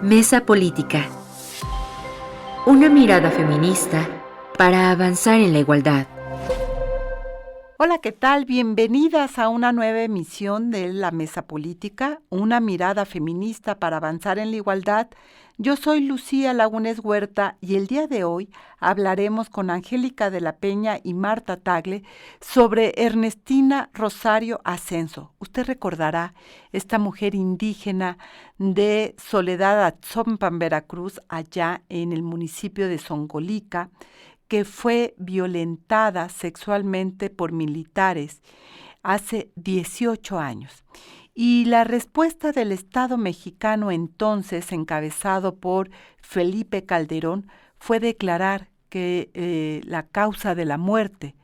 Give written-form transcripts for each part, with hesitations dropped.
Mesa Política. Una mirada feminista para avanzar en la igualdad. Hola, ¿qué tal? Bienvenidas a una nueva emisión de La Mesa Política, una mirada feminista para avanzar en la igualdad. Yo soy Lucía Lagunes Huerta y el día de hoy hablaremos con Angélica de la Peña y Marta Tagle sobre Ernestina Rosario Ascenso. Usted recordará esta mujer indígena de Soledad Atzompan, Veracruz, allá en el municipio de Zongolica, que fue violentada sexualmente por militares hace 18 años. Y la respuesta del Estado mexicano entonces, encabezado por Felipe Calderón, fue declarar que la causa de la muerte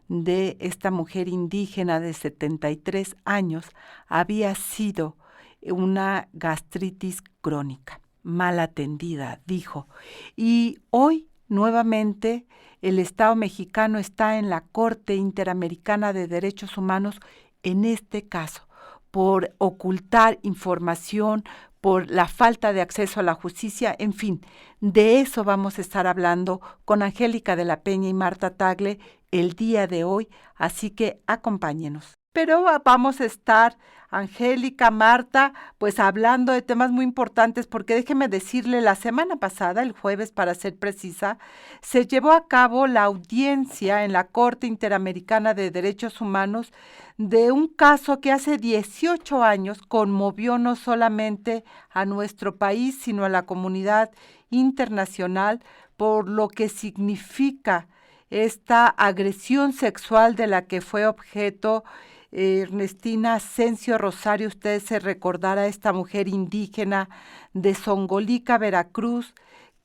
de esta mujer indígena de 73 años había sido una gastritis crónica, mal atendida, dijo. Y hoy, nuevamente, el Estado mexicano está en la Corte Interamericana de Derechos Humanos en este caso, por ocultar información, por la falta de acceso a la justicia, en fin, de eso vamos a estar hablando con Angélica de la Peña y Marta Tagle el día de hoy, así que acompáñenos. Pero vamos a estar, Angélica, Marta, pues hablando de temas muy importantes, porque déjeme decirle, la semana pasada, el jueves para ser precisa, se llevó a cabo la audiencia en la Corte Interamericana de Derechos Humanos de un caso que hace 18 años conmovió no solamente a nuestro país, sino a la comunidad internacional por lo que significa esta agresión sexual de la que fue objeto Ernestina Ascenso Rosario. Usted se recordará a esta mujer indígena de Zongolica, Veracruz,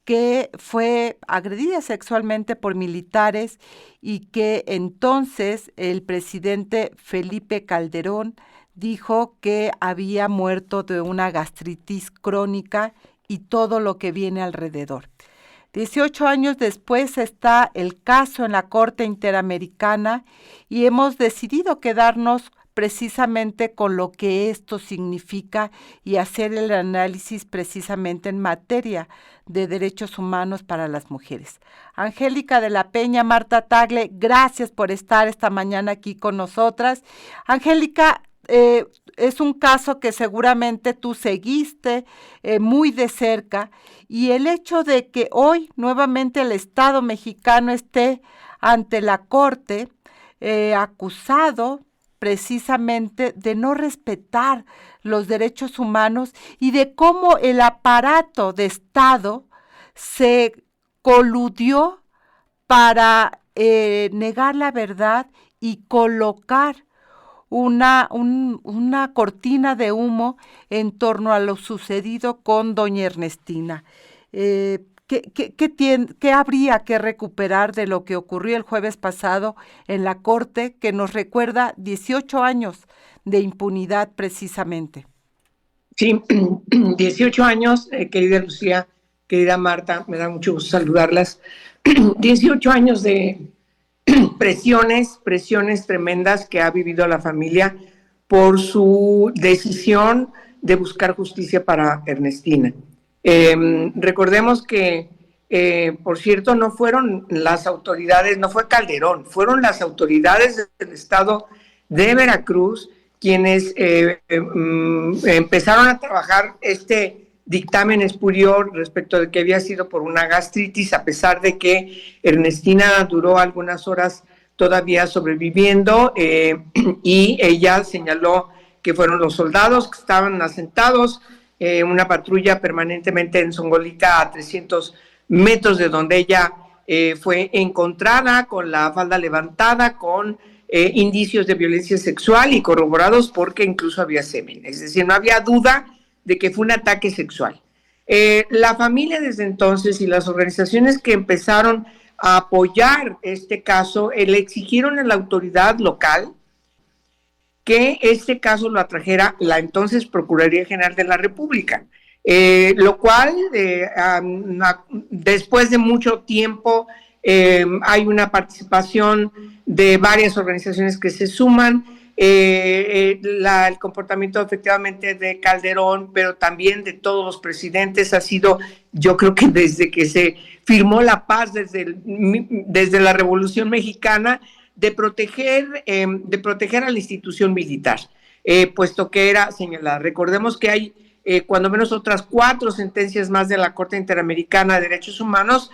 que fue agredida sexualmente por militares y que entonces el presidente Felipe Calderón dijo que había muerto de una gastritis crónica y todo lo que viene alrededor. 18 años después está el caso en la Corte Interamericana y hemos decidido quedarnos precisamente con lo que esto significa y hacer el análisis precisamente en materia de derechos humanos para las mujeres. Angélica de la Peña, Marta Tagle, gracias por estar esta mañana aquí con nosotras. Angélica, es un caso que seguramente tú seguiste muy de cerca, y el hecho de que hoy nuevamente el Estado mexicano esté ante la Corte acusado precisamente de no respetar los derechos humanos y de cómo el aparato de Estado se coludió para negar la verdad y colocar una cortina de humo en torno a lo sucedido con doña Ernestina. ¿Qué habría que recuperar de lo que ocurrió el jueves pasado en la Corte, que nos recuerda 18 años de impunidad precisamente? Sí, 18 años, querida Lucía, querida Marta, me da mucho gusto saludarlas. 18 años de presiones tremendas que ha vivido la familia por su decisión de buscar justicia para Ernestina. Recordemos que, por cierto, no fueron las autoridades, no fue Calderón, fueron las autoridades del estado de Veracruz quienes empezaron a trabajar este dictamen espurio respecto de que había sido por una gastritis, a pesar de que Ernestina duró algunas horas todavía sobreviviendo, y ella señaló que fueron los soldados que estaban asentados, una patrulla permanentemente en Zongolica a 300 metros de donde ella fue encontrada con la falda levantada, con indicios de violencia sexual y corroborados porque incluso había semen, es decir, no había duda de que fue un ataque sexual. La familia desde entonces y las organizaciones que empezaron a apoyar este caso le exigieron a la autoridad local que este caso lo atrajera la entonces Procuraduría General de la República, lo cual después de mucho tiempo hay una participación de varias organizaciones que se suman, el comportamiento efectivamente de Calderón, pero también de todos los presidentes ha sido, yo creo que desde que se firmó la paz, desde la Revolución Mexicana, de proteger a la institución militar, puesto que era señalada. Recordemos que hay cuando menos otras 4 sentencias más de la Corte Interamericana de Derechos Humanos,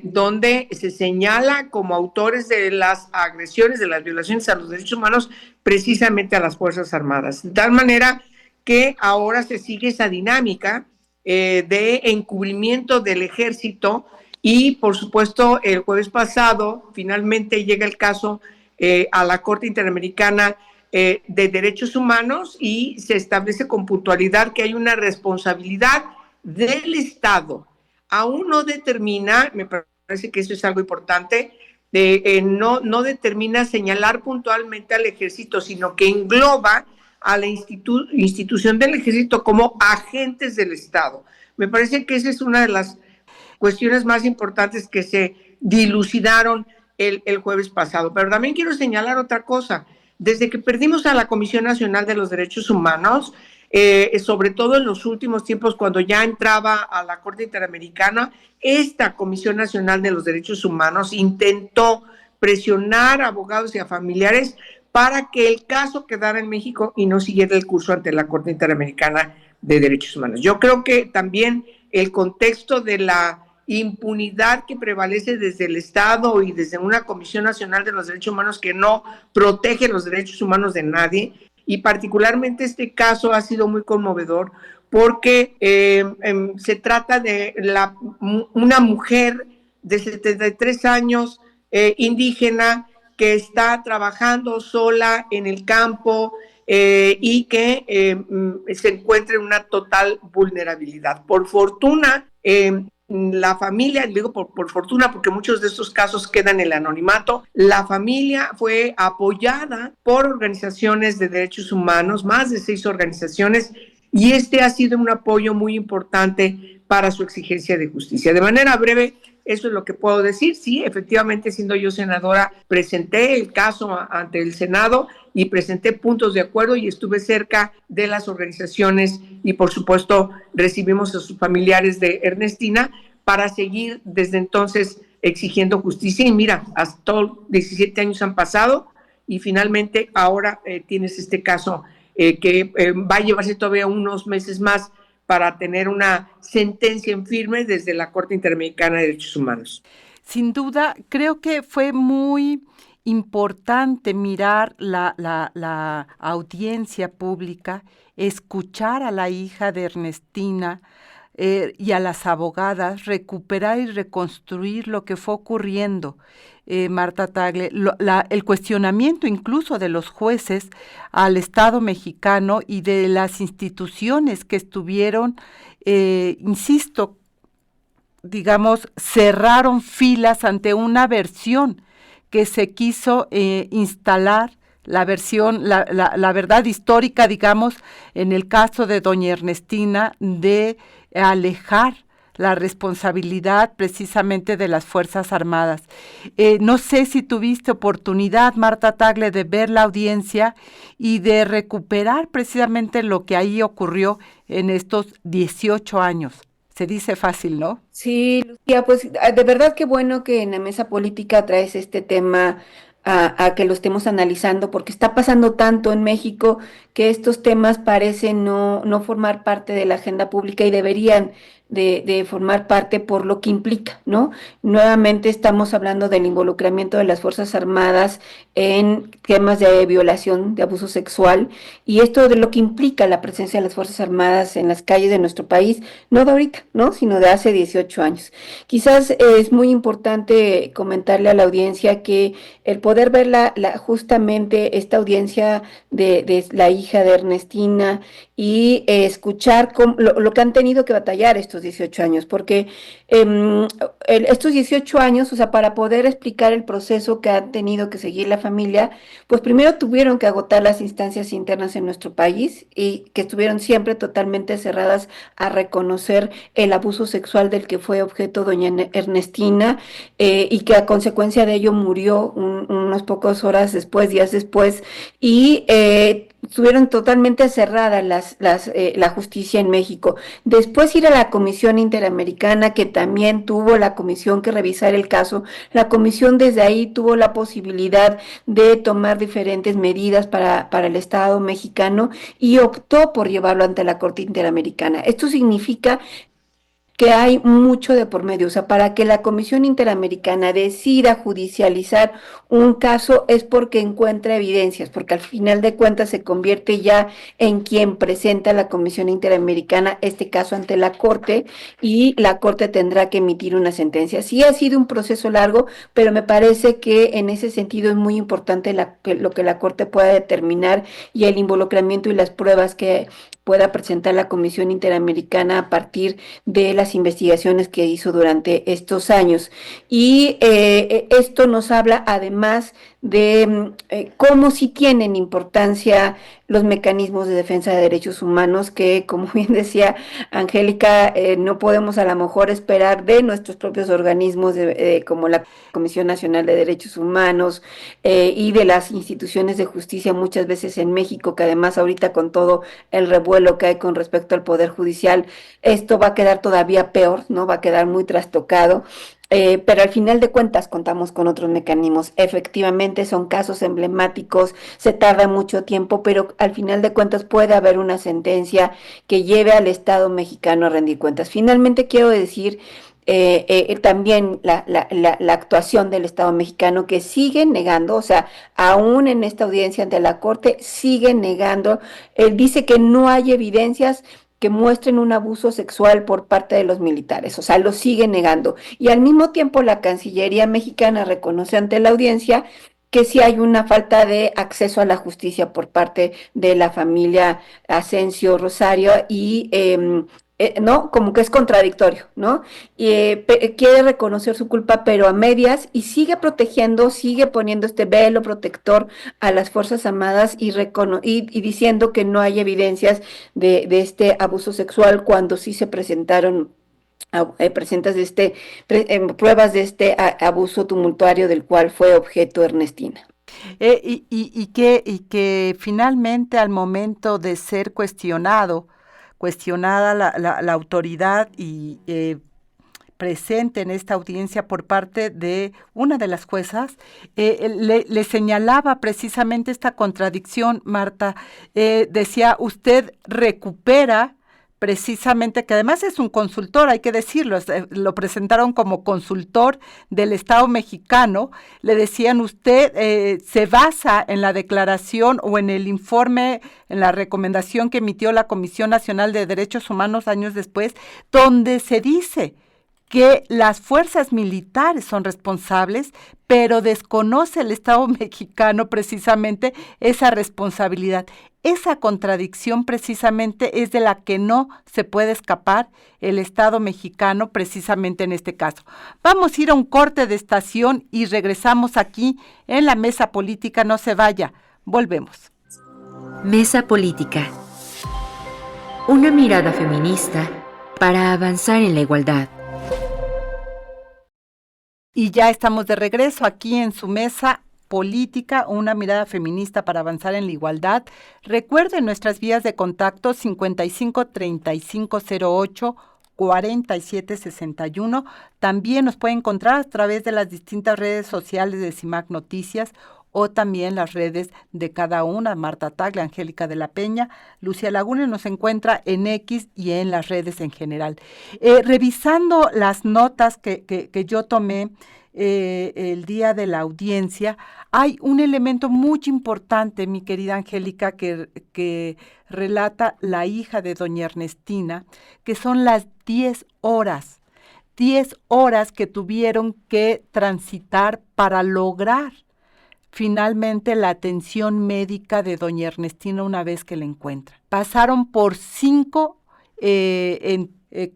donde se señala como autores de las agresiones, de las violaciones a los derechos humanos, precisamente a las Fuerzas Armadas. De tal manera que ahora se sigue esa dinámica de encubrimiento del ejército y, por supuesto, el jueves pasado finalmente llega el caso a la Corte Interamericana de Derechos Humanos y se establece con puntualidad que hay una responsabilidad del Estado. Aún no determina, me parece que eso es algo importante, no determina señalar puntualmente al ejército, sino que engloba a la institución del ejército como agentes del Estado. Me parece que esa es una de las cuestiones más importantes que se dilucidaron el jueves pasado. Pero también quiero señalar otra cosa. Desde que perdimos a la Comisión Nacional de los Derechos Humanos, sobre todo en los últimos tiempos, cuando ya entraba a la Corte Interamericana, esta Comisión Nacional de los Derechos Humanos intentó presionar a abogados y a familiares para que el caso quedara en México y no siguiera el curso ante la Corte Interamericana de Derechos Humanos. Yo creo que también el contexto de la impunidad que prevalece desde el Estado y desde una Comisión Nacional de los Derechos Humanos que no protege los derechos humanos de nadie, y particularmente este caso ha sido muy conmovedor porque se trata de una mujer de 73 años, indígena, que está trabajando sola en el campo y que se encuentra en una total vulnerabilidad. Por fortuna, la familia, digo por fortuna porque muchos de estos casos quedan en el anonimato, la familia fue apoyada por organizaciones de derechos humanos, más de 6 organizaciones, y este ha sido un apoyo muy importante para su exigencia de justicia. De manera breve, eso es lo que puedo decir. Sí, efectivamente, siendo yo senadora, presenté el caso ante el Senado y presenté puntos de acuerdo y estuve cerca de las organizaciones y, por supuesto, recibimos a sus familiares de Ernestina para seguir desde entonces exigiendo justicia. Y mira, hasta 17 años han pasado y finalmente ahora tienes este caso que va a llevarse todavía unos meses más para tener una sentencia en firme desde la Corte Interamericana de Derechos Humanos. Sin duda, creo que fue muy importante mirar la audiencia pública, escuchar a la hija de Ernestina y a las abogadas, recuperar y reconstruir lo que fue ocurriendo. Marta Tagle, el cuestionamiento incluso de los jueces al Estado mexicano y de las instituciones que estuvieron, insisto, digamos, cerraron filas ante una versión que se quiso instalar, la versión, la verdad histórica, digamos, en el caso de doña Ernestina, de alejar la responsabilidad precisamente de las Fuerzas Armadas. No sé si tuviste oportunidad, Marta Tagle, de ver la audiencia y de recuperar precisamente lo que ahí ocurrió en estos 18 años. Se dice fácil, ¿no? Sí, Lucía, pues de verdad que bueno que en la mesa política traes este tema a que lo estemos analizando, porque está pasando tanto en México que estos temas parecen no formar parte de la agenda pública y deberían de formar parte por lo que implica, ¿no? Nuevamente estamos hablando del involucramiento de las Fuerzas Armadas en temas de violación, de abuso sexual, y esto de lo que implica la presencia de las Fuerzas Armadas en las calles de nuestro país, no de ahorita, ¿no? Sino de hace 18 años. Quizás es muy importante comentarle a la audiencia que el poder ver justamente esta audiencia de la hija de Ernestina y escuchar lo que han tenido que batallar estos estos 18 años, porque estos 18 años, o sea, para poder explicar el proceso que ha tenido que seguir la familia, pues primero tuvieron que agotar las instancias internas en nuestro país y que estuvieron siempre totalmente cerradas a reconocer el abuso sexual del que fue objeto doña Ernestina, y que a consecuencia de ello murió unos pocos horas después, días después, y estuvieron totalmente cerradas la justicia en México. Después ir a la Comisión Interamericana, que también tuvo la comisión que revisar el caso. La comisión desde ahí tuvo la posibilidad de tomar diferentes medidas para el Estado mexicano y optó por llevarlo ante la Corte Interamericana. Esto significa que hay mucho de por medio, o sea, para que la Comisión Interamericana decida judicializar un caso es porque encuentra evidencias, porque al final de cuentas se convierte ya en quien presenta a la Comisión Interamericana este caso ante la Corte y la Corte tendrá que emitir una sentencia. Sí ha sido un proceso largo, pero me parece que en ese sentido es muy importante lo que la Corte pueda determinar y el involucramiento y las pruebas que pueda presentar la Comisión Interamericana a partir de las investigaciones que hizo durante estos años. Y esto nos habla además de cómo sí tienen importancia los mecanismos de defensa de derechos humanos que, como bien decía Angélica, no podemos a lo mejor esperar de nuestros propios organismos como la Comisión Nacional de Derechos Humanos y de las instituciones de justicia muchas veces en México, que además ahorita con todo el revuelo que hay con respecto al Poder Judicial, esto va a quedar todavía peor, ¿no? Va a quedar muy trastocado. Pero al final de cuentas contamos con otros mecanismos. Efectivamente son casos emblemáticos, se tarda mucho tiempo, pero al final de cuentas puede haber una sentencia que lleve al Estado mexicano a rendir cuentas. Finalmente quiero decir también la actuación del Estado mexicano que sigue negando, o sea, aún en esta audiencia ante la Corte, sigue negando, dice que no hay evidencias que muestren un abuso sexual por parte de los militares, o sea, lo sigue negando. Y al mismo tiempo la Cancillería mexicana reconoce ante la audiencia que sí hay una falta de acceso a la justicia por parte de la familia Asensio Rosario y ¿no? Como que es contradictorio, ¿no? Y quiere reconocer su culpa, pero a medias, y sigue protegiendo, sigue poniendo este velo protector a las Fuerzas Armadas y diciendo que no hay evidencias de este abuso sexual cuando sí se presentaron pruebas de este abuso tumultuario del cual fue objeto Ernestina. Y que finalmente al momento de ser cuestionada la autoridad y presente en esta audiencia por parte de una de las juezas, le señalaba precisamente esta contradicción, Marta. Decía, usted recupera precisamente, que además es un consultor, hay que decirlo, lo presentaron como consultor del Estado mexicano, le decían usted se basa en la declaración o en el informe, en la recomendación que emitió la Comisión Nacional de Derechos Humanos años después, donde se dice que las fuerzas militares son responsables, pero desconoce el Estado mexicano precisamente esa responsabilidad. Esa contradicción precisamente es de la que no se puede escapar el Estado mexicano precisamente en este caso. Vamos a ir a un corte de estación y regresamos aquí en la Mesa Política. No se vaya, volvemos. Mesa Política. Una mirada feminista para avanzar en la igualdad. Y ya estamos de regreso aquí en su Mesa Política, una mirada feminista para avanzar en la igualdad. Recuerden nuestras vías de contacto 55 35 08 47 61. También nos pueden encontrar a través de las distintas redes sociales de CIMAC Noticias o también las redes de cada una, Marta Tagle, Angélica de la Peña, Lucía Laguna, nos encuentra en X y en las redes en general. Revisando las notas que yo tomé el día de la audiencia, hay un elemento muy importante, mi querida Angélica, que relata la hija de doña Ernestina, que son las 10 horas que tuvieron que transitar para lograr finalmente la atención médica de doña Ernestina una vez que la encuentran. Pasaron por 5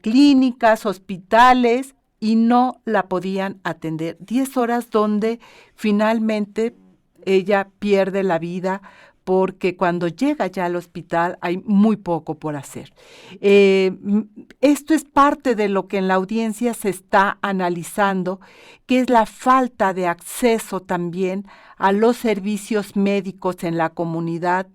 clínicas, hospitales, y no la podían atender. 10 horas donde finalmente ella pierde la vida, porque cuando llega ya al hospital hay muy poco por hacer. Esto es parte de lo que en la audiencia se está analizando, que es la falta de acceso también a los servicios médicos en la comunidad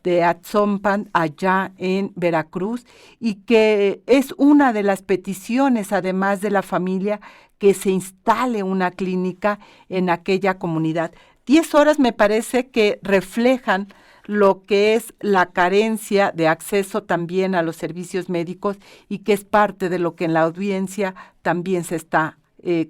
de Atzompan, allá en Veracruz, y que es una de las peticiones, además de la familia, que se instale una clínica en aquella comunidad. 10 horas me parece que reflejan lo que es la carencia de acceso también a los servicios médicos, y que es parte de lo que en la audiencia también se está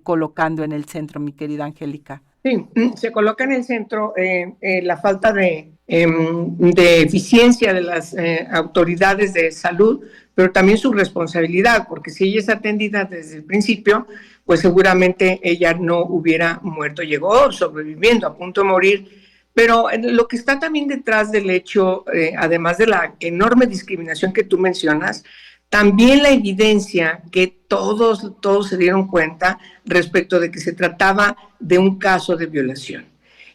colocando en el centro, mi querida Angélica. Sí, se coloca en el centro la falta de eficiencia de las autoridades de salud, pero también su responsabilidad, porque si ella es atendida desde el principio, pues seguramente ella no hubiera muerto. Llegó sobreviviendo, a punto de morir. Pero lo que está también detrás del hecho, además de la enorme discriminación que tú mencionas, también la evidencia que todos se dieron cuenta respecto de que se trataba de un caso de violación.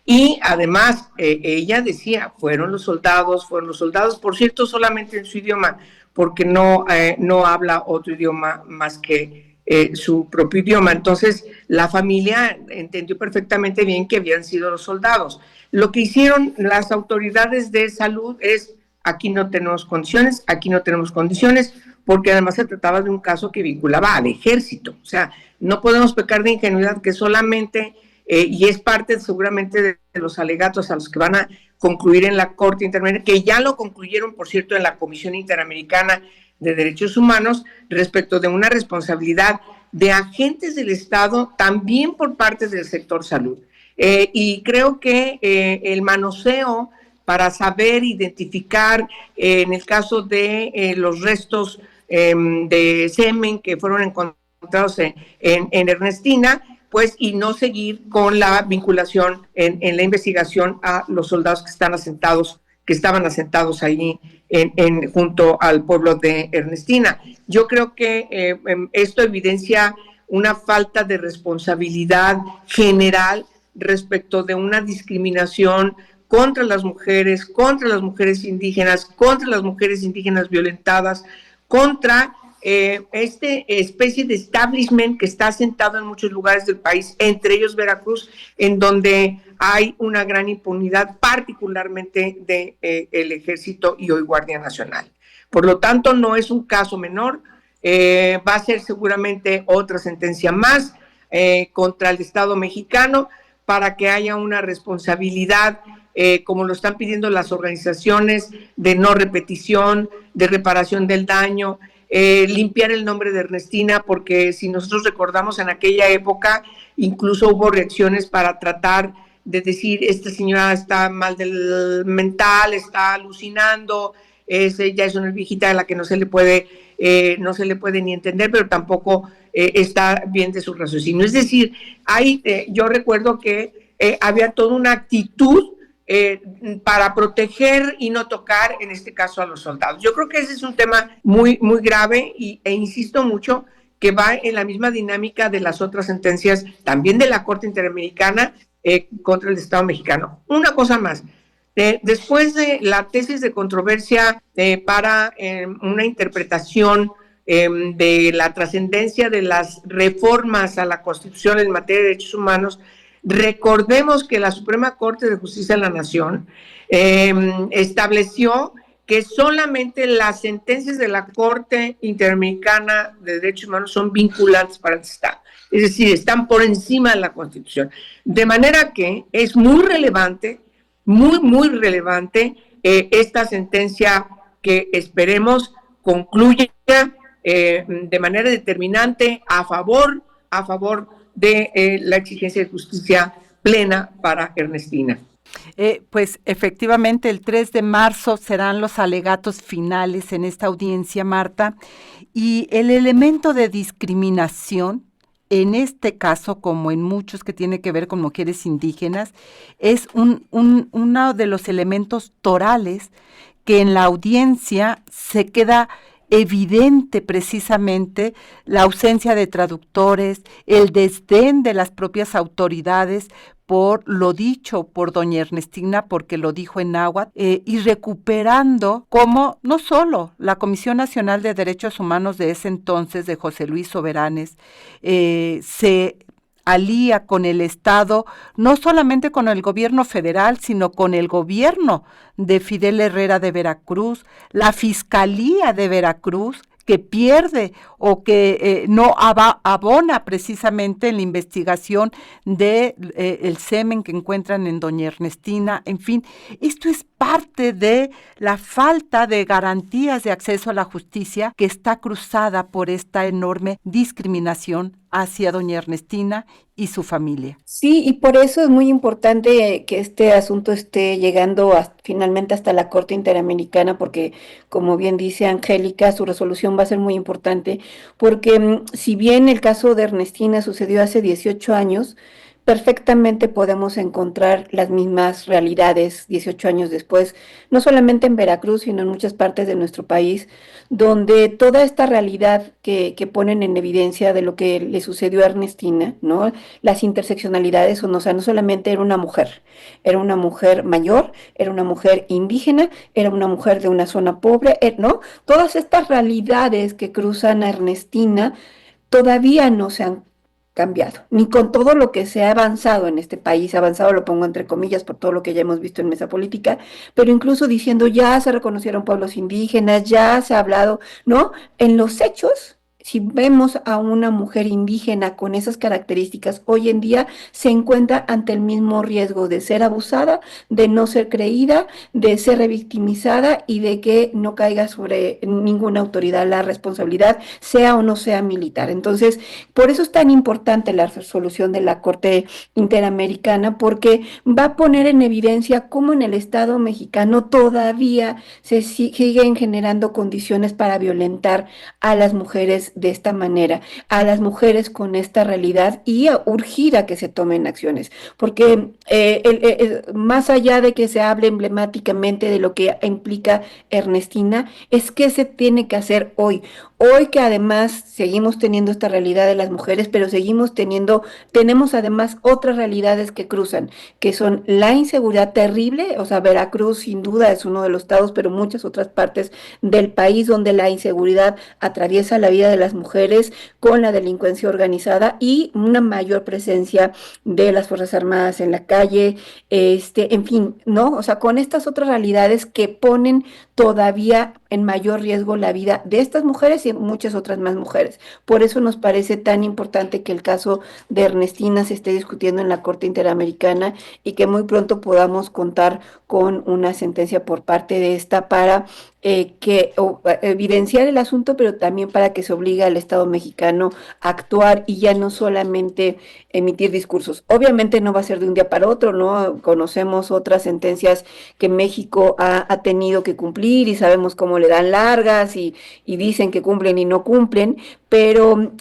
Y además, ella decía, fueron los soldados, por cierto, solamente en su idioma, porque no habla otro idioma más que su propio idioma. Entonces, la familia entendió perfectamente bien que habían sido los soldados. Lo que hicieron las autoridades de salud es, aquí no tenemos condiciones, porque además se trataba de un caso que vinculaba al ejército. O sea, no podemos pecar de ingenuidad, que solamente, y es parte seguramente de los alegatos a los que van a concluir en la Corte Interamericana, que ya lo concluyeron, por cierto, en la Comisión Interamericana de Derechos Humanos, respecto de una responsabilidad de agentes del Estado, también por parte del sector salud. Y creo que el manoseo para saber identificar, en el caso de los restos de semen que fueron encontrados en Ernestina, pues, y no seguir con la vinculación en la investigación a los soldados que estaban asentados ahí junto al pueblo de Ernestina. Yo creo que esto evidencia una falta de responsabilidad general respecto de una discriminación contra las mujeres indígenas, contra las mujeres indígenas violentadas, contra especie de establishment que está asentado en muchos lugares del país, entre ellos Veracruz, en donde hay una gran impunidad, particularmente del Ejército y hoy Guardia Nacional. Por lo tanto, no es un caso menor, va a ser seguramente otra sentencia más contra el Estado mexicano, para que haya una responsabilidad, como lo están pidiendo las organizaciones, de no repetición, de reparación del daño, limpiar el nombre de Ernestina, porque si nosotros recordamos, en aquella época incluso hubo reacciones para tratar de decir, esta señora está mal del mental, está alucinando, ya es una viejita a la que no se le puede ni entender, pero tampoco está bien de su raciocinio. Es decir, yo recuerdo que había toda una actitud para proteger y no tocar, en este caso, a los soldados. Yo creo que ese es un tema muy, muy grave e insisto mucho que va en la misma dinámica de las otras sentencias, también de la Corte Interamericana contra el Estado mexicano. Una cosa más. Después de la tesis de controversia para una interpretación de la trascendencia de las reformas a la Constitución en materia de derechos humanos, recordemos que la Suprema Corte de Justicia de la Nación estableció que solamente las sentencias de la Corte Interamericana de Derechos Humanos son vinculantes para el Estado, es decir, están por encima de la Constitución. De manera que es muy relevante, muy relevante esta sentencia, que esperemos concluya de manera determinante a favor de la exigencia de justicia plena para Ernestina. Pues efectivamente el 3 de marzo serán los alegatos finales en esta audiencia, Marta, y el elemento de discriminación, en este caso, como en muchos que tiene que ver con mujeres indígenas, es uno de los elementos torales que en la audiencia se queda evidente precisamente la ausencia de traductores, el desdén de las propias autoridades por lo dicho por doña Ernestina, porque lo dijo en náhuatl, y recuperando como no solo la Comisión Nacional de Derechos Humanos de ese entonces, de José Luis Soberanes, se alía con el Estado, no solamente con el gobierno federal, sino con el gobierno de Fidel Herrera de Veracruz, la Fiscalía de Veracruz, que pierde o que no abona precisamente en la investigación de el semen que encuentran en doña Ernestina. En fin, esto es parte de la falta de garantías de acceso a la justicia que está cruzada por esta enorme discriminación hacia doña Ernestina y su familia. Sí, y por eso es muy importante que este asunto esté llegando finalmente hasta la Corte Interamericana, porque como bien dice Angélica, su resolución va a ser muy importante, porque si bien el caso de Ernestina sucedió hace 18 años, perfectamente podemos encontrar las mismas realidades 18 años después, no solamente en Veracruz, sino en muchas partes de nuestro país, donde toda esta realidad que ponen en evidencia de lo que le sucedió a Ernestina, ¿no? Las interseccionalidades, o sea, no solamente era una mujer mayor, era una mujer indígena, era una mujer de una zona pobre, ¿no? Todas estas realidades que cruzan a Ernestina todavía no se han cambiado, ni con todo lo que se ha avanzado en este país, avanzado lo pongo entre comillas por todo lo que ya hemos visto en mesa política, pero incluso diciendo ya se reconocieron pueblos indígenas, ya se ha hablado, ¿no? En los hechos, si vemos a una mujer indígena con esas características, hoy en día se encuentra ante el mismo riesgo de ser abusada, de no ser creída, de ser revictimizada y de que no caiga sobre ninguna autoridad la responsabilidad, sea o no sea militar. Entonces, por eso es tan importante la resolución de la Corte Interamericana, porque va a poner en evidencia cómo en el Estado mexicano todavía se siguen generando condiciones para violentar a las mujeres de esta manera, a las mujeres con esta realidad y a urgir a que se tomen acciones, porque más allá de que se hable emblemáticamente de lo que implica Ernestina, es que se tiene que hacer hoy. Hoy que además seguimos teniendo esta realidad de las mujeres, pero tenemos además otras realidades que cruzan, que son la inseguridad terrible, o sea, Veracruz sin duda es uno de los estados, pero muchas otras partes del país donde la inseguridad atraviesa la vida de las mujeres con la delincuencia organizada y una mayor presencia de las Fuerzas Armadas en la calle, en fin, ¿no? O sea, con estas otras realidades que ponen todavía en mayor riesgo la vida de estas mujeres y muchas otras más mujeres. Por eso nos parece tan importante que el caso de Ernestina se esté discutiendo en la Corte Interamericana y que muy pronto podamos contar con una sentencia por parte de esta para evidenciar el asunto, pero también para que se obligue al Estado mexicano a actuar y ya no solamente emitir discursos. Obviamente no va a ser de un día para otro, ¿no? Conocemos otras sentencias que México ha tenido que cumplir y sabemos cómo le dan largas y dicen que cumplen y no cumplen, pero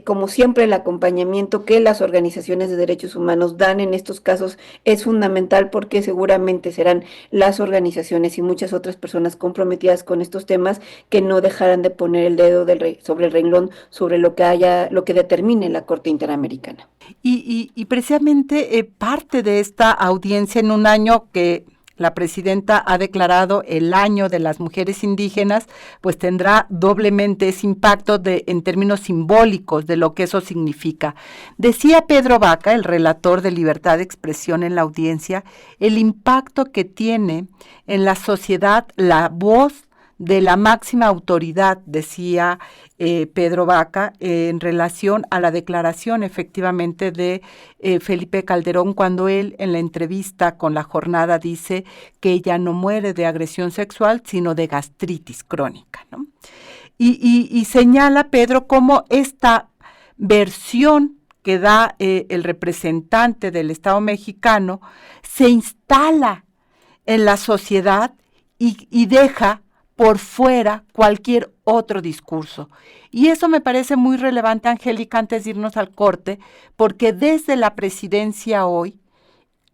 como siempre el acompañamiento que las organizaciones de derechos humanos dan en estos casos es fundamental, porque seguramente serán las organizaciones y muchas otras personas comprometidas con estos temas que no dejarán de poner el dedo sobre el renglón sobre lo que determine la Corte Interamericana. Y precisamente parte de esta audiencia en un año que la presidenta ha declarado el año de las mujeres indígenas, pues tendrá doblemente ese impacto en términos simbólicos de lo que eso significa. Decía Pedro Vaca, el relator de libertad de expresión en la audiencia, el impacto que tiene en la sociedad la voz de la máxima autoridad, decía Pedro Vaca, en relación a la declaración efectivamente de Felipe Calderón, cuando él en la entrevista con La Jornada dice que ella no muere de agresión sexual, sino de gastritis crónica, ¿no? Y señala Pedro cómo esta versión que da el representante del Estado mexicano se instala en la sociedad y deja por fuera cualquier otro discurso. Y eso me parece muy relevante, Angélica, antes de irnos al corte, porque desde la presidencia hoy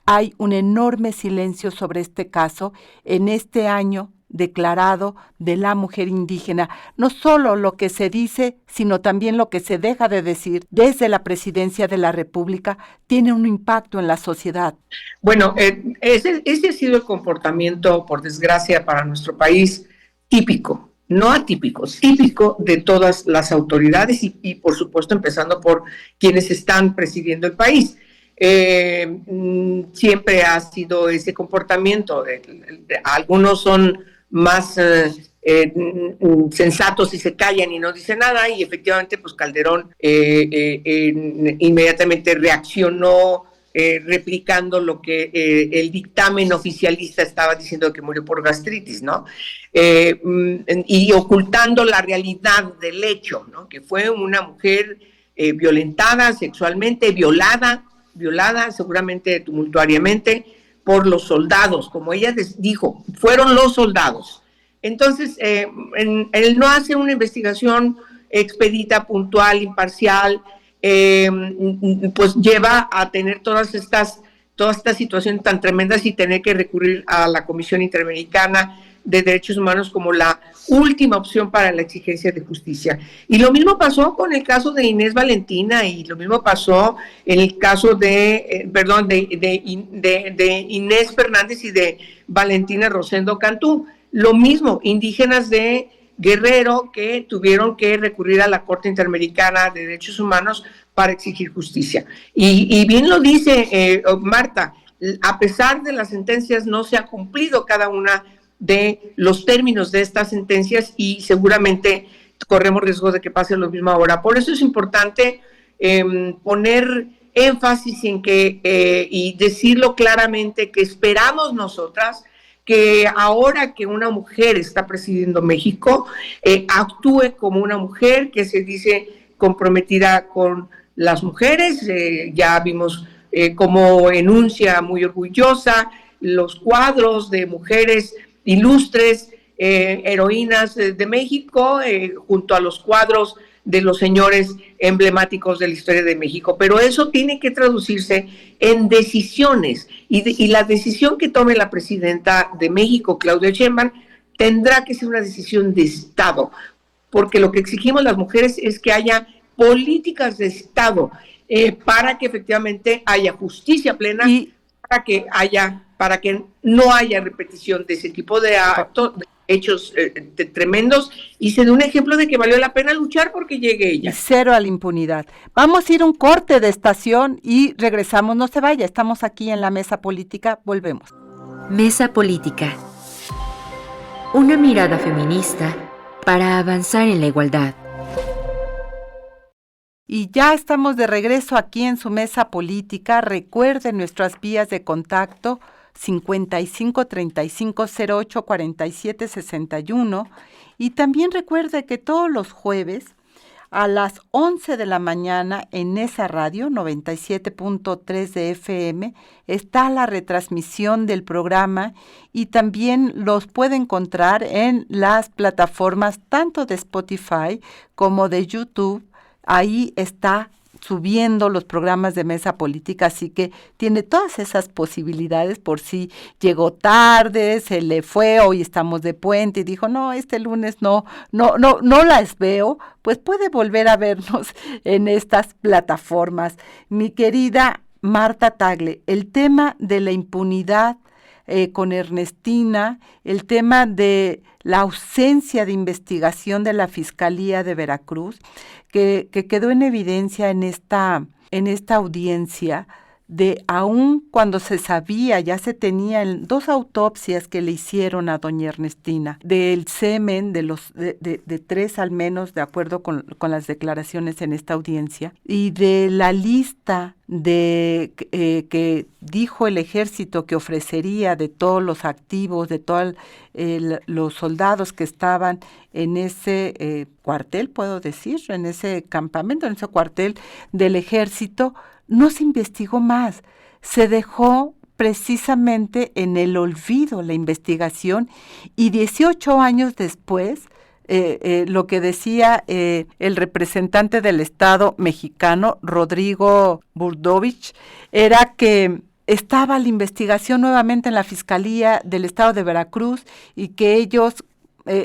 hay un enorme silencio sobre este caso en este año declarado de la mujer indígena. No solo lo que se dice, sino también lo que se deja de decir desde la presidencia de la República tiene un impacto en la sociedad. Bueno, ese ha sido el comportamiento, por desgracia, para nuestro país típico, no atípico, típico de todas las autoridades y por supuesto, empezando por quienes están presidiendo el país. Siempre ha sido ese comportamiento. Algunos son más sensatos y se callan y no dicen nada, y efectivamente pues Calderón inmediatamente reaccionó replicando lo que el dictamen oficialista estaba diciendo, que murió por gastritis, ¿no? Y ocultando la realidad del hecho, ¿no? Que fue una mujer violentada sexualmente, violada seguramente tumultuariamente por los soldados, como ella dijo, fueron los soldados. Entonces, él no hace una investigación expedita, puntual, imparcial, pues lleva a tener todas estas situaciones tan tremendas y tener que recurrir a la Comisión Interamericana de Derechos Humanos como la última opción para la exigencia de justicia. Y lo mismo pasó con el caso de Inés Valentina, y lo mismo pasó en el caso de Inés Fernández y de Valentina Rosendo Cantú. Lo mismo, indígenas de Guerrero que tuvieron que recurrir a la Corte Interamericana de Derechos Humanos para exigir justicia. Y bien lo dice Marta, a pesar de las sentencias no se ha cumplido cada una de los términos de estas sentencias, y seguramente corremos riesgo de que pase lo mismo ahora. Por eso es importante poner énfasis en que y decirlo claramente, que esperamos nosotras que ahora que una mujer está presidiendo México, actúe como una mujer que se dice comprometida con las mujeres. Ya vimos cómo enuncia muy orgullosa los cuadros de mujeres ilustres, heroínas de México, junto a los cuadros de los señores emblemáticos de la historia de México. Pero eso tiene que traducirse en decisiones, y la decisión que tome la presidenta de México, Claudia Sheinbaum, tendrá que ser una decisión de Estado, porque lo que exigimos las mujeres es que haya políticas de Estado para que efectivamente haya justicia plena, para que no haya repetición de ese tipo de actos, de hechos tremendos, y se dé un ejemplo de que valió la pena luchar porque llegue ella. Y cero a la impunidad. Vamos a ir a un corte de estación y regresamos. No se vaya, estamos aquí en la Mesa Política, volvemos. Mesa Política. Una mirada feminista para avanzar en la igualdad. Y ya estamos de regreso aquí en su Mesa Política. Recuerden nuestras vías de contacto: 55 35 08 47 61, y también recuerde que todos los jueves a las 11 de la mañana en esa radio 97.3 de FM está la retransmisión del programa, y también los puede encontrar en las plataformas tanto de Spotify como de YouTube. Ahí está subiendo los programas de Mesa Política, así que tiene todas esas posibilidades por si llegó tarde, se le fue, hoy estamos de puente y dijo, no, este lunes no las veo, pues puede volver a vernos en estas plataformas. Mi querida Marta Tagle, el tema de la impunidad con Ernestina, el tema de la ausencia de investigación de la Fiscalía de Veracruz, que quedó en evidencia en esta audiencia, de aún cuando se sabía, ya se tenían 2 autopsias que le hicieron a doña Ernestina, del semen, de 3 al menos, de acuerdo con las declaraciones en esta audiencia, y de la lista que dijo el ejército que ofrecería de todos los activos, de todos los soldados que estaban en ese cuartel, puedo decir, en ese campamento, en ese cuartel del ejército. No se investigó más, se dejó precisamente en el olvido la investigación, y 18 años después, lo que decía el representante del Estado mexicano, Rodrigo Burdovich, era que estaba la investigación nuevamente en la Fiscalía del Estado de Veracruz y que ellos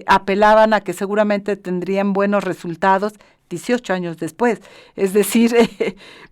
apelaban a que seguramente tendrían buenos resultados 18 años después. Es decir,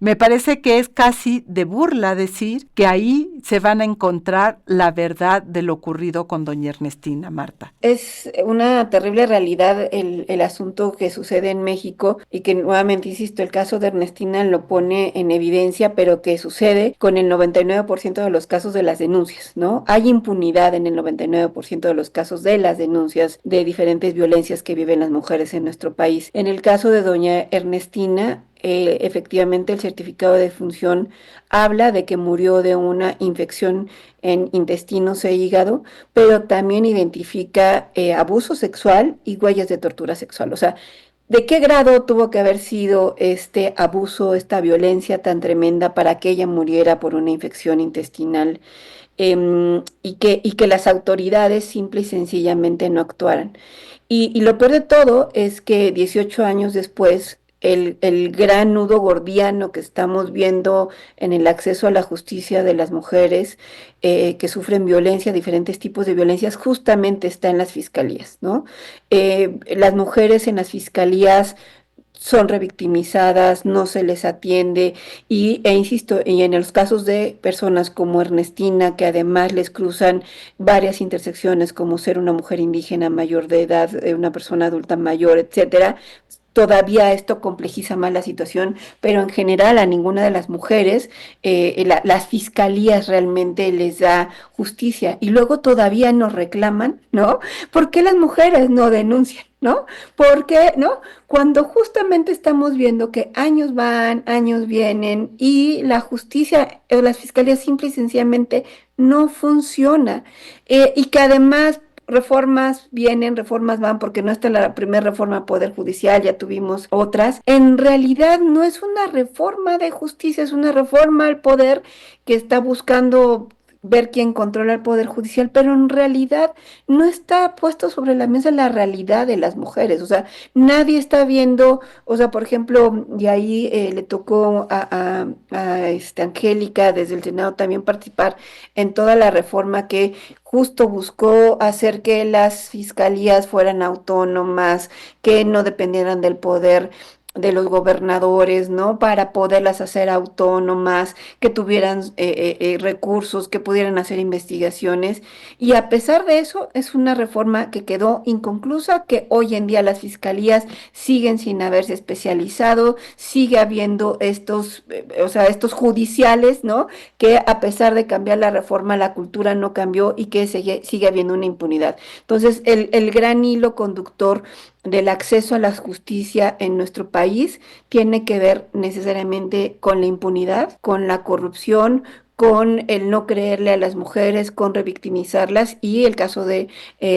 me parece que es casi de burla decir que ahí se van a encontrar la verdad de lo ocurrido con doña Ernestina, Marta. Es una terrible realidad el asunto que sucede en México y que nuevamente, insisto, el caso de Ernestina lo pone en evidencia, pero que sucede con el 99% de los casos de las denuncias, ¿no? Hay impunidad en el 99% de los casos de las denuncias de diferentes violencias que viven las mujeres en nuestro país. En el caso de doña Ernestina, efectivamente el certificado de defunción habla de que murió de una infección en intestinos e hígado, pero también identifica abuso sexual y huellas de tortura sexual. O sea, ¿de qué grado tuvo que haber sido este abuso, esta violencia tan tremenda para que ella muriera por una infección intestinal? Y que las autoridades simple y sencillamente no actuaran. Y lo peor de todo es que 18 años después, el gran nudo gordiano que estamos viendo en el acceso a la justicia de las mujeres que sufren violencia, diferentes tipos de violencias, justamente está en las fiscalías, ¿no? Las mujeres en las fiscalías son revictimizadas, no se les atiende e insisto, y en los casos de personas como Ernestina, que además les cruzan varias intersecciones como ser una mujer indígena mayor de edad, una persona adulta mayor, etcétera, todavía esto complejiza más la situación, pero en general a ninguna de las mujeres las fiscalías realmente les da justicia y luego todavía nos reclaman, ¿no? ¿Por qué las mujeres no denuncian? ¿No? Porque, ¿no? Cuando justamente estamos viendo que años van, años vienen y la justicia o las fiscalías simple y sencillamente no funciona y que además reformas vienen, reformas van, porque no está la primera reforma al Poder Judicial, ya tuvimos otras. En realidad no es una reforma de justicia, es una reforma al poder que está buscando ver quién controla el Poder Judicial, pero en realidad no está puesto sobre la mesa la realidad de las mujeres, o sea, nadie está viendo, o sea, por ejemplo, y ahí le tocó a Angélica desde el Senado también participar en toda la reforma que justo buscó hacer que las fiscalías fueran autónomas, que no dependieran del poder de los gobernadores, ¿no? Para poderlas hacer autónomas, que tuvieran recursos, que pudieran hacer investigaciones. Y a pesar de eso, es una reforma que quedó inconclusa, que hoy en día las fiscalías siguen sin haberse especializado, sigue habiendo estos judiciales, ¿no? Que a pesar de cambiar la reforma, la cultura no cambió y que sigue habiendo una impunidad. Entonces, el gran hilo conductor del acceso a la justicia en nuestro país tiene que ver necesariamente con la impunidad, con la corrupción, con el no creerle a las mujeres, con revictimizarlas y el caso de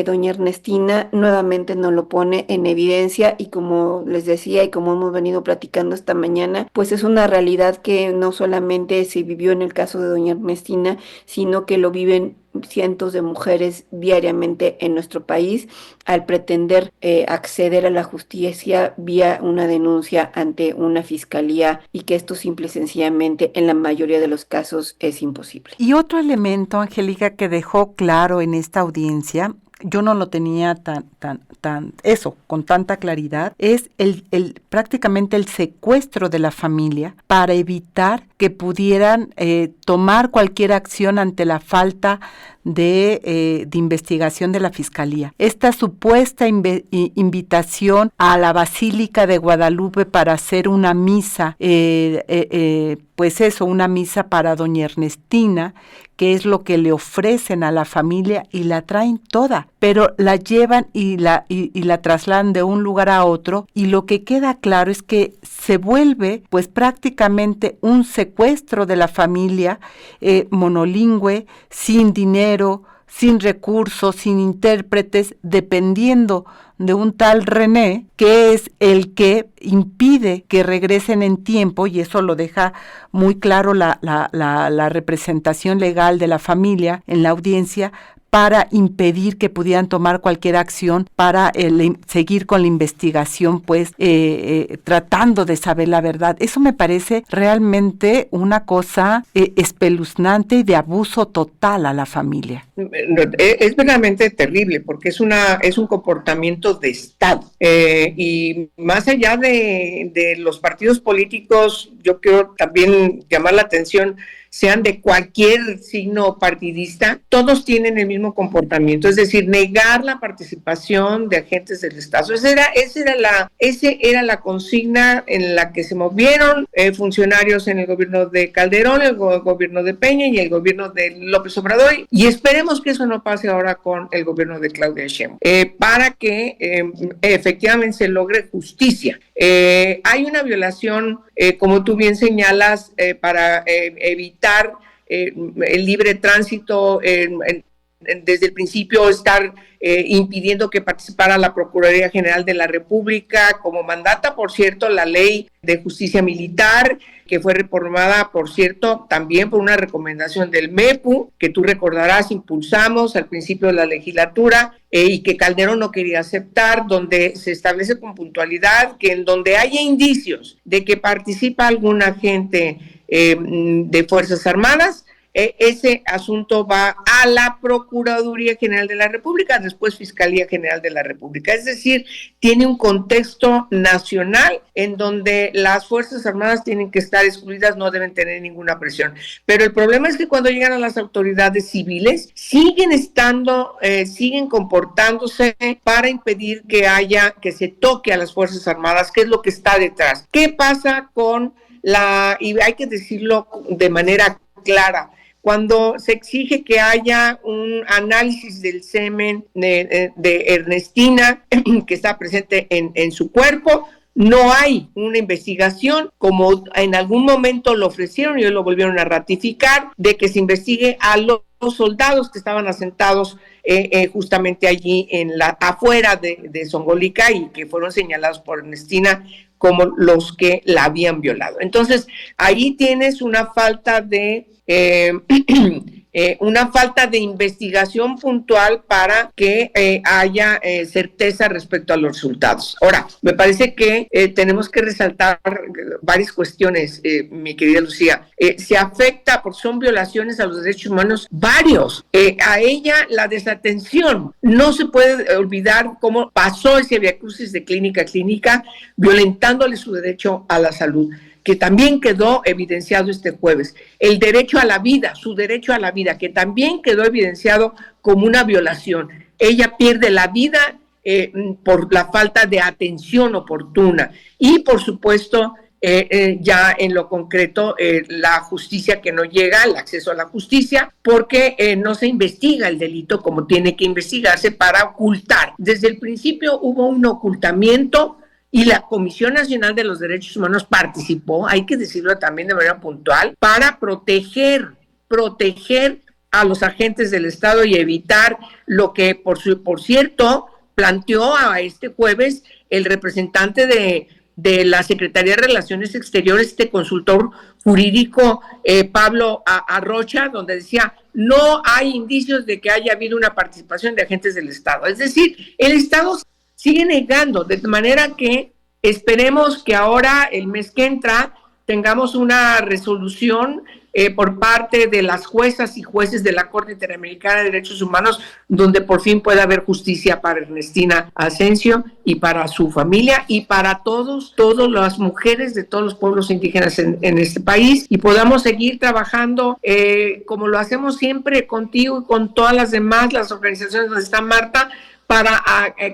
doña Ernestina nuevamente nos lo pone en evidencia y como les decía y como hemos venido platicando esta mañana, pues es una realidad que no solamente se vivió en el caso de doña Ernestina, sino que lo viven cientos de mujeres diariamente en nuestro país al pretender acceder a la justicia vía una denuncia ante una fiscalía y que esto simple y sencillamente en la mayoría de los casos es imposible. Y otro elemento, Angélica, que dejó claro en esta audiencia, yo no lo tenía con tanta claridad, es prácticamente el secuestro de la familia para evitar que pudieran tomar cualquier acción ante la falta de investigación de la Fiscalía. Esta supuesta invitación a la Basílica de Guadalupe para hacer una misa, una misa para doña Ernestina, que es lo que le ofrecen a la familia y la traen toda, pero la llevan y la trasladan de un lugar a otro y lo que queda claro es que se vuelve pues prácticamente un secuestro de la familia monolingüe, sin dinero, sin recursos, sin intérpretes, dependiendo de un tal René, que es el que impide que regresen en tiempo, y eso lo deja muy claro la representación legal de la familia en la audiencia, para impedir que pudieran tomar cualquier acción para seguir con la investigación, pues tratando de saber la verdad. Eso me parece realmente una cosa espeluznante y de abuso total a la familia. Es verdaderamente terrible porque es un comportamiento de Estado. Y más allá de los partidos políticos, yo quiero también llamar la atención, sean de cualquier signo partidista, todos tienen el mismo comportamiento, es decir, negar la participación de agentes del Estado. Esa era la consigna en la que se movieron funcionarios en el gobierno de Calderón, el gobierno de Peña y el gobierno de López Obrador, y esperemos que eso no pase ahora con el gobierno de Claudia Sheinbaum, para que efectivamente se logre justicia. Hay una violación, como tú bien señalas, para evitar el libre tránsito, desde el principio estar impidiendo que participara la Procuraduría General de la República, como mandata, por cierto, la Ley de Justicia Militar, que fue reformada, por cierto, también por una recomendación del MEPU, que tú recordarás, impulsamos al principio de la legislatura, y que Calderón no quería aceptar, donde se establece con puntualidad que en donde haya indicios de que participa algún agente de Fuerzas Armadas, ese asunto va a la Procuraduría General de la República, después Fiscalía General de la República. Es decir, tiene un contexto nacional en donde las Fuerzas Armadas tienen que estar excluidas, no deben tener ninguna presión. Pero el problema es que cuando llegan a las autoridades civiles, siguen comportándose para impedir que se toque a las Fuerzas Armadas, que es lo que está detrás. ¿Qué pasa con y hay que decirlo de manera clara, cuando se exige que haya un análisis del semen de Ernestina que está presente en su cuerpo? No hay una investigación, como en algún momento lo ofrecieron y hoy lo volvieron a ratificar, de que se investigue a los soldados que estaban asentados justamente allí afuera de Zongolica y que fueron señalados por Ernestina como los que la habían violado. Entonces, ahí tienes una falta de investigación puntual para que haya certeza respecto a los resultados. Ahora, me parece que tenemos que resaltar varias cuestiones, mi querida Lucía. Se afecta, porque son violaciones a los derechos humanos varios. A ella la desatención. No se puede olvidar cómo pasó ese viacrucis de clínica a clínica, violentándole su derecho a la salud, que también quedó evidenciado este jueves. El derecho a la vida, su derecho a la vida, que también quedó evidenciado como una violación. Ella pierde la vida por la falta de atención oportuna. Y, por supuesto, ya en lo concreto, la justicia que no llega, el acceso a la justicia, porque no se investiga el delito como tiene que investigarse para ocultar. Desde el principio hubo un ocultamiento, y la Comisión Nacional de los Derechos Humanos participó, hay que decirlo también de manera puntual, para proteger a los agentes del Estado y evitar lo que, por cierto, planteó a este jueves el representante de la Secretaría de Relaciones Exteriores, este consultor jurídico, Pablo Arrocha, donde decía, no hay indicios de que haya habido una participación de agentes del Estado. Es decir, el Estado sigue negando, de manera que esperemos que ahora, el mes que entra, tengamos una resolución por parte de las juezas y jueces de la Corte Interamericana de Derechos Humanos, donde por fin pueda haber justicia para Ernestina Asensio y para su familia y para todas las mujeres de todos los pueblos indígenas en este país, y podamos seguir trabajando como lo hacemos siempre contigo y con todas las demás, las organizaciones donde está Marta, para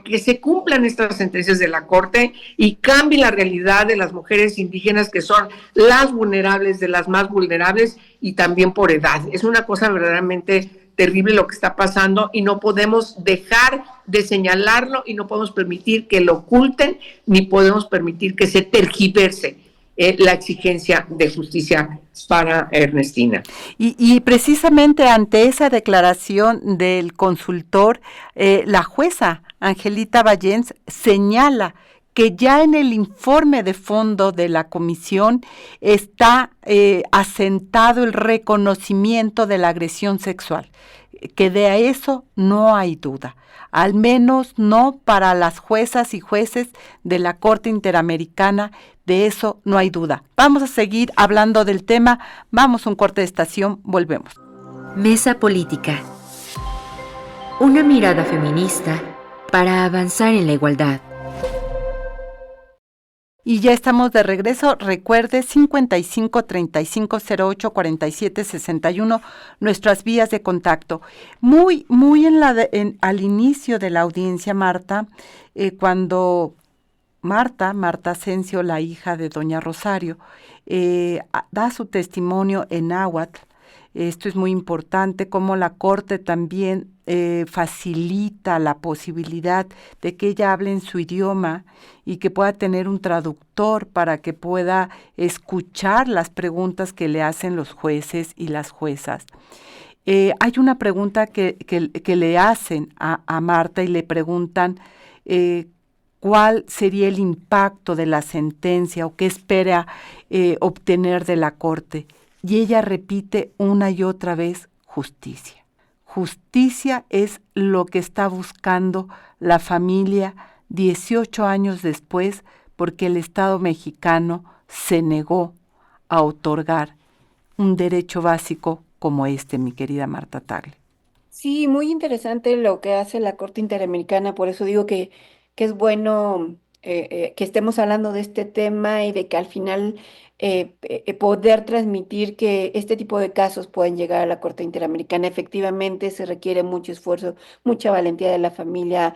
que se cumplan estas sentencias de la Corte y cambie la realidad de las mujeres indígenas, que son las vulnerables de las más vulnerables, y también por edad. Es una cosa verdaderamente terrible lo que está pasando y no podemos dejar de señalarlo y no podemos permitir que lo oculten, ni podemos permitir que se tergiverse la exigencia de justicia para Ernestina. Y precisamente ante esa declaración del consultor, la jueza Angelita Vallens señala que ya en el informe de fondo de la comisión está asentado el reconocimiento de la agresión sexual. que de eso no hay duda, al menos no para las juezas y jueces de la Corte Interamericana, de eso no hay duda. Vamos a seguir hablando del tema, vamos a un corte de estación, volvemos. Mesa Política. Una mirada feminista para avanzar en la igualdad. Y ya estamos de regreso. Recuerde 55 35 08 47 61 nuestras vías de contacto. Muy al inicio de la audiencia, Marta, cuando Marta Asensio, la hija de doña Rosario, da su testimonio en náhuatl. Esto es muy importante, como la Corte también facilita la posibilidad de que ella hable en su idioma y que pueda tener un traductor para que pueda escuchar las preguntas que le hacen los jueces y las juezas. Hay una pregunta que le hacen a Marta y le preguntan cuál sería el impacto de la sentencia o qué espera obtener de la Corte. Y ella repite una y otra vez justicia. Justicia es lo que está buscando la familia 18 años después, porque el Estado mexicano se negó a otorgar un derecho básico como este, mi querida Marta Tagle. Sí, muy interesante lo que hace la Corte Interamericana, por eso digo que es bueno que estemos hablando de este tema y de que al final poder transmitir que este tipo de casos pueden llegar a la Corte Interamericana. Efectivamente, se requiere mucho esfuerzo, mucha valentía de la familia,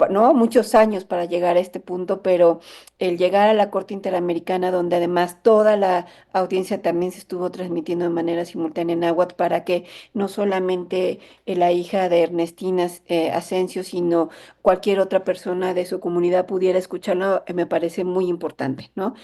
¿no? Muchos años para llegar a este punto, pero el llegar a la Corte Interamericana, donde además toda la audiencia también se estuvo transmitiendo de manera simultánea en náhuatl para que no solamente la hija de Ernestina Asensio, sino cualquier otra persona de su comunidad pudiera escucharlo, me parece muy importante, ¿no?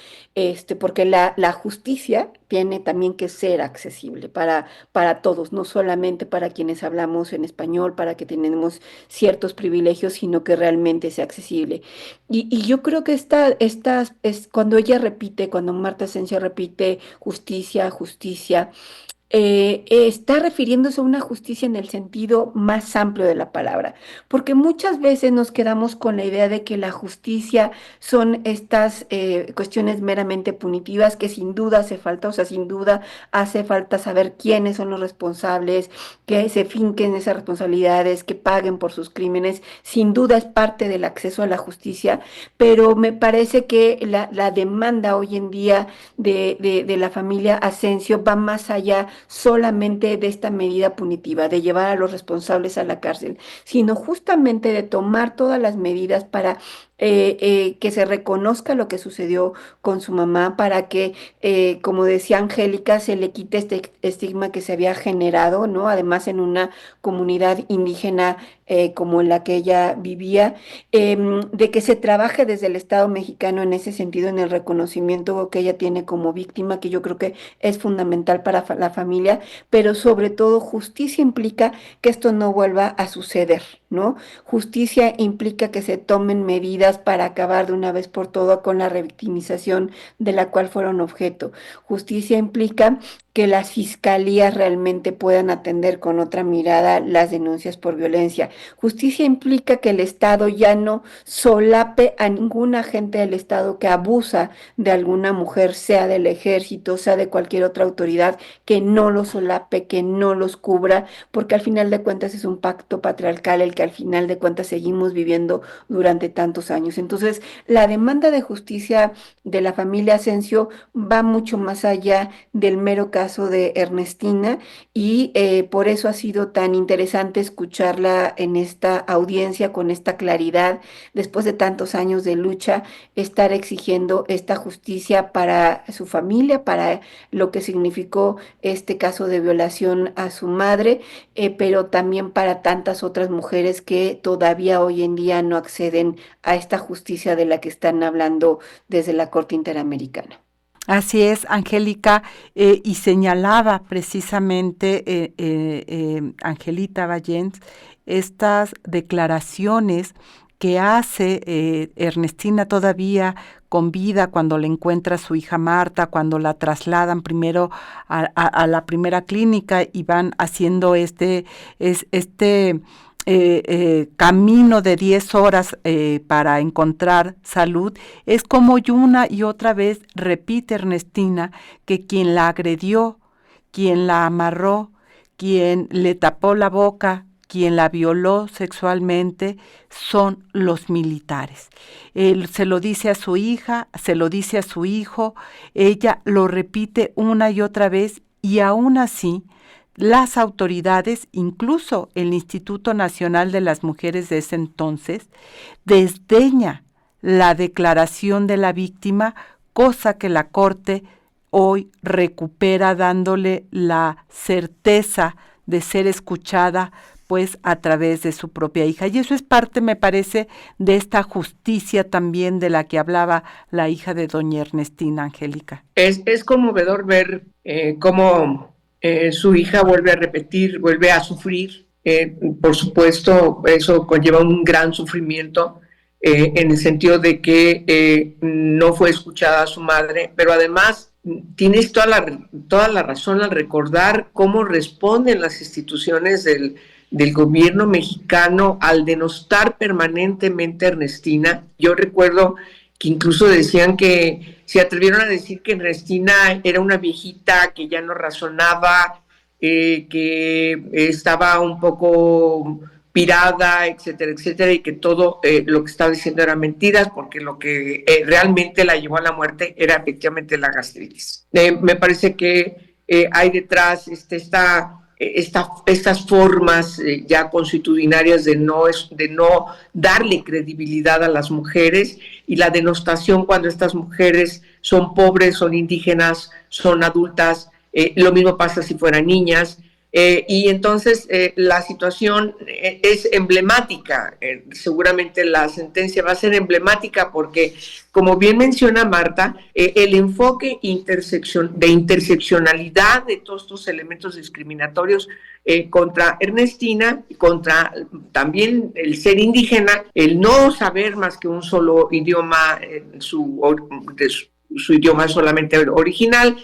Porque la justicia tiene también que ser accesible para todos, no solamente para quienes hablamos en español, para que tenemos ciertos privilegios, sino que realmente sea accesible. Y yo creo que es cuando ella repite, cuando Marta Asensio repite justicia, justicia, está refiriéndose a una justicia en el sentido más amplio de la palabra, porque muchas veces nos quedamos con la idea de que la justicia son estas cuestiones meramente punitivas, que sin duda hace falta, o sea, sin duda hace falta saber quiénes son los responsables, que se finquen esas responsabilidades, que paguen por sus crímenes, sin duda es parte del acceso a la justicia, pero me parece que la demanda hoy en día de la familia Asensio va más allá solamente de esta medida punitiva, de llevar a los responsables a la cárcel, sino justamente de tomar todas las medidas para que se reconozca lo que sucedió con su mamá, para que, como decía Angélica, se le quite este estigma que se había generado, ¿no? Además, en una comunidad indígena como en la que ella vivía, de que se trabaje desde el Estado mexicano en ese sentido, en el reconocimiento que ella tiene como víctima, que yo creo que es fundamental para la familia, pero sobre todo justicia implica que esto no vuelva a suceder, ¿no? Justicia implica que se tomen medidas para acabar de una vez por todas con la revictimización de la cual fueron objeto. Justicia implica que las fiscalías realmente puedan atender con otra mirada las denuncias por violencia. Justicia implica que el Estado ya no solape a ningún agente del Estado que abusa de alguna mujer, sea del ejército, sea de cualquier otra autoridad, que no los solape, que no los cubra, porque al final de cuentas es un pacto patriarcal el que al final de cuentas seguimos viviendo durante tantos años. Entonces, la demanda de justicia de la familia Asensio va mucho más allá del mero caso de Ernestina y por eso ha sido tan interesante escucharla en esta audiencia con esta claridad, después de tantos años de lucha, estar exigiendo esta justicia para su familia, para lo que significó este caso de violación a su madre, pero también para tantas otras mujeres que todavía hoy en día no acceden a esta justicia de la que están hablando desde la Corte Interamericana. Así es, Angélica, y señalaba precisamente Angelita Vallens estas declaraciones que hace Ernestina todavía con vida cuando la encuentra su hija Marta, cuando la trasladan primero a la primera clínica y van haciendo este camino de 10 horas para encontrar salud, es como una y otra vez repite Ernestina que quien la agredió, quien la amarró, quien le tapó la boca, quien la violó sexualmente, son los militares. Él se lo dice a su hija, se lo dice a su hijo, ella lo repite una y otra vez, y aún así las autoridades, incluso el Instituto Nacional de las Mujeres de ese entonces, desdeña la declaración de la víctima, cosa que la Corte hoy recupera dándole la certeza de ser escuchada pues a través de su propia hija. Y eso es parte, me parece, de esta justicia también de la que hablaba la hija de doña Ernestina, Angélica. Es conmovedor ver cómo su hija vuelve a repetir, vuelve a sufrir. Por supuesto, eso conlleva un gran sufrimiento en el sentido de que no fue escuchada a su madre, pero además tienes toda la razón al recordar cómo responden las instituciones del gobierno mexicano al denostar permanentemente a Ernestina. Yo recuerdo que incluso decían que se atrevieron a decir que Ernestina era una viejita que ya no razonaba, que estaba un poco pirada, etcétera, etcétera, y que todo lo que estaba diciendo era mentiras, porque lo que realmente la llevó a la muerte era efectivamente la gastritis. Me parece que hay detrás estas formas ya consuetudinarias de no darle credibilidad a las mujeres, y la denostación cuando estas mujeres son pobres, son indígenas, son adultas. Lo mismo pasa si fueran niñas. Y entonces la situación es emblemática. Seguramente la sentencia va a ser emblemática porque, como bien menciona Marta, el enfoque de interseccionalidad de todos estos elementos discriminatorios contra Ernestina, contra también el ser indígena, el no saber más que un solo idioma, su idioma solamente original,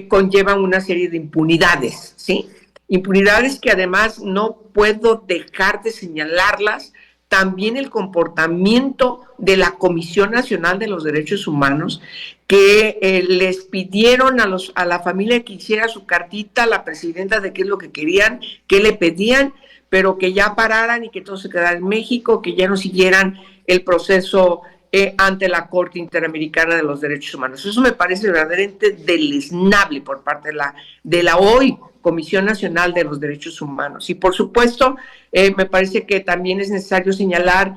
conlleva una serie de impunidades, ¿sí? Impunidades que además no puedo dejar de señalarlas. También el comportamiento de la Comisión Nacional de los Derechos Humanos, que les pidieron a la familia que hiciera su cartita a la presidenta de qué es lo que querían, qué le pedían, pero que ya pararan y que todo se quedara en México, que ya no siguieran el proceso ante la Corte Interamericana de los Derechos Humanos. Eso me parece verdaderamente deleznable por parte de la hoy Comisión Nacional de los Derechos Humanos. Y por supuesto, me parece que también es necesario señalar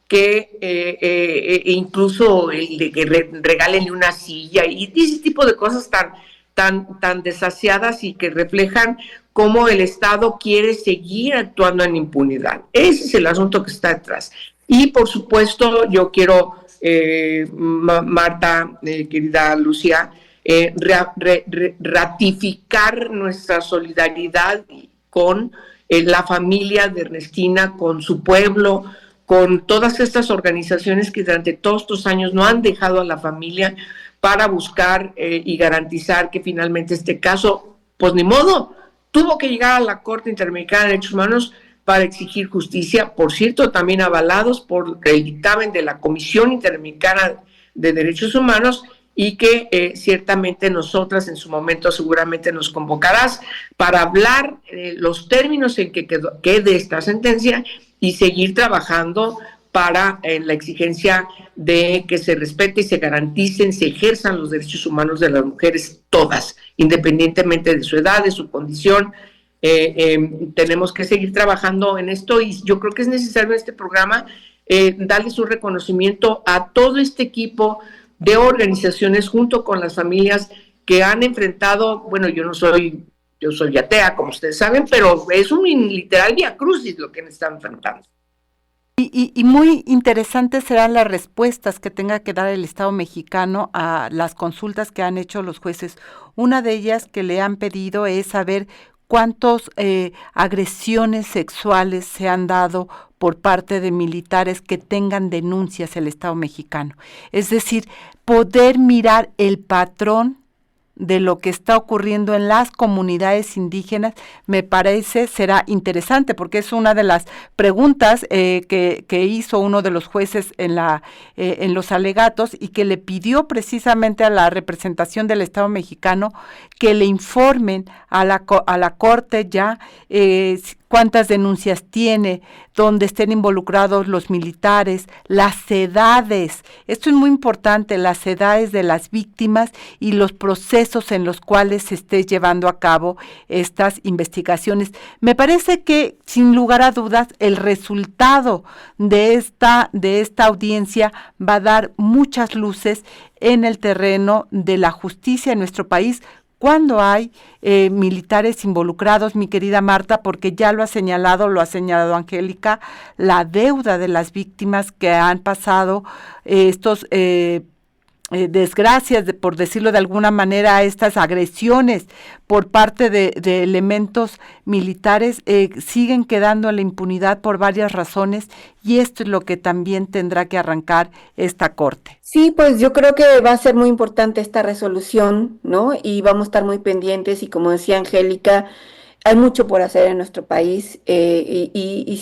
que incluso el de que regálenle una silla y ese tipo de cosas tan desasiadas y que reflejan cómo el Estado quiere seguir actuando en impunidad. Ese es el asunto que está detrás. Y por supuesto, yo quiero, Marta, querida Lucía, ratificar nuestra solidaridad con la familia de Ernestina, con su pueblo, con todas estas organizaciones que durante todos estos años no han dejado a la familia para buscar y garantizar que finalmente este caso, pues ni modo, tuvo que llegar a la Corte Interamericana de Derechos Humanos para exigir justicia, por cierto, también avalados por el dictamen de la Comisión Interamericana de Derechos Humanos, y que ciertamente nosotras en su momento seguramente nos convocarás para hablar los términos en que quede esta sentencia y seguir trabajando para la exigencia de que se respete y se garanticen, se ejerzan los derechos humanos de las mujeres todas, independientemente de su edad, de su condición. Tenemos que seguir trabajando en esto, y yo creo que es necesario en este programa darles un reconocimiento a todo este equipo de organizaciones junto con las familias que han enfrentado, bueno, yo soy atea, como ustedes saben, pero es un literal viacrucis lo que están enfrentando. Y muy interesantes serán las respuestas que tenga que dar el Estado mexicano a las consultas que han hecho los jueces. Una de ellas que le han pedido es saber cuántas agresiones sexuales se han dado por parte de militares que tengan denuncias el Estado mexicano. Es decir, poder mirar el patrón de lo que está ocurriendo en las comunidades indígenas, me parece será interesante, porque es una de las preguntas que hizo uno de los jueces en los alegatos y que le pidió precisamente a la representación del Estado mexicano que le informen a la Corte ya cuántas denuncias tiene, donde estén involucrados los militares, las edades. Esto es muy importante, las edades de las víctimas y los procesos en los cuales se esté llevando a cabo estas investigaciones. Me parece que, sin lugar a dudas, el resultado de esta audiencia va a dar muchas luces en el terreno de la justicia en nuestro país, cuando hay militares involucrados, mi querida Marta, porque ya lo ha señalado Angélica, la deuda de las víctimas que han pasado estos desgracias, por decirlo de alguna manera, estas agresiones por parte de elementos militares siguen quedando en la impunidad por varias razones, y esto es lo que también tendrá que arrancar esta Corte. Sí, pues yo creo que va a ser muy importante esta resolución, ¿no? Y vamos a estar muy pendientes y, como decía Angélica, hay mucho por hacer en nuestro país y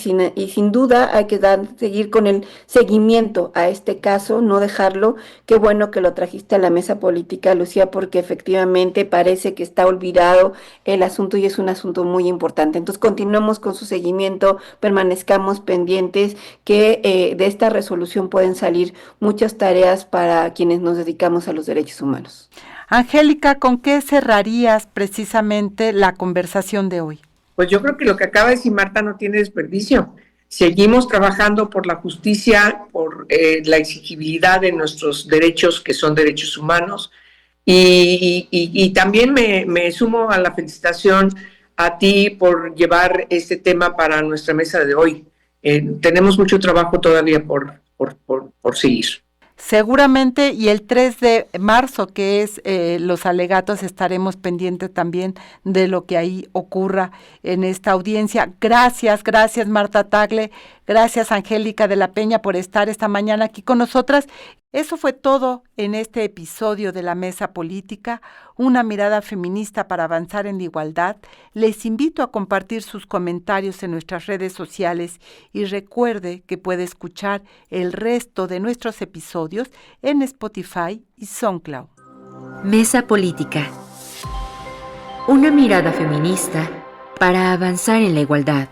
sin duda hay que seguir con el seguimiento a este caso, no dejarlo. Qué bueno que lo trajiste a la mesa política, Lucía, porque efectivamente parece que está olvidado el asunto y es un asunto muy importante. Entonces continuemos con su seguimiento, permanezcamos pendientes, que de esta resolución pueden salir muchas tareas para quienes nos dedicamos a los derechos humanos. Angélica, ¿con qué cerrarías precisamente la conversación de hoy? Pues yo creo que lo que acaba de decir Marta no tiene desperdicio. Seguimos trabajando por la justicia, por la exigibilidad de nuestros derechos, que son derechos humanos, y también me sumo a la felicitación a ti por llevar este tema para nuestra mesa de hoy. Tenemos mucho trabajo todavía por seguir. Seguramente, y el 3 de marzo, que es los alegatos, estaremos pendientes también de lo que ahí ocurra en esta audiencia. Gracias Marta Tagle, gracias Angélica de la Peña por estar esta mañana aquí con nosotras. Eso fue todo en este episodio de La Mesa Política, una mirada feminista para avanzar en la igualdad. Les invito a compartir sus comentarios en nuestras redes sociales y recuerde que puede escuchar el resto de nuestros episodios en Spotify y SoundCloud. Mesa Política. Una mirada feminista para avanzar en la igualdad.